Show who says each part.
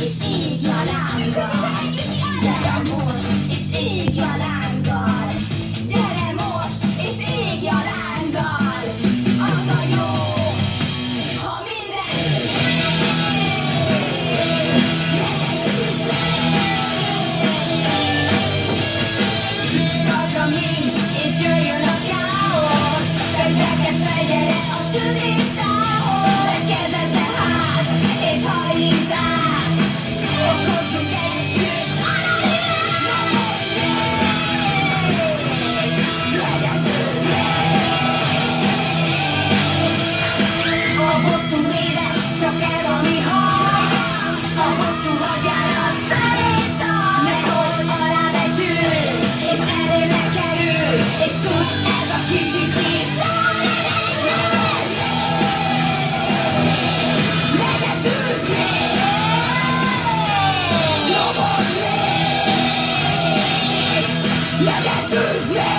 Speaker 1: és égj a lánggal. Gyere most, és égj a lánggal. Gyere most, és égj a lánggal. Az a jó, ha minden ég. Legyen tűzvér. Csakra mind, és jöjjön a káosz. Könyvekhez felgyere a sütéstához. Ez kezedbe hát, és hajtsd át. Okozzunk együtt legyen tűzvér. A bosszú édes, csak ez ami hajt. S a bosszú hadjárat felét tart. Mert hogy alábecsül, és elébe kerül. És tud ez a kicsi szív semmi nem legyen tűzvér. Legyen tűzvér.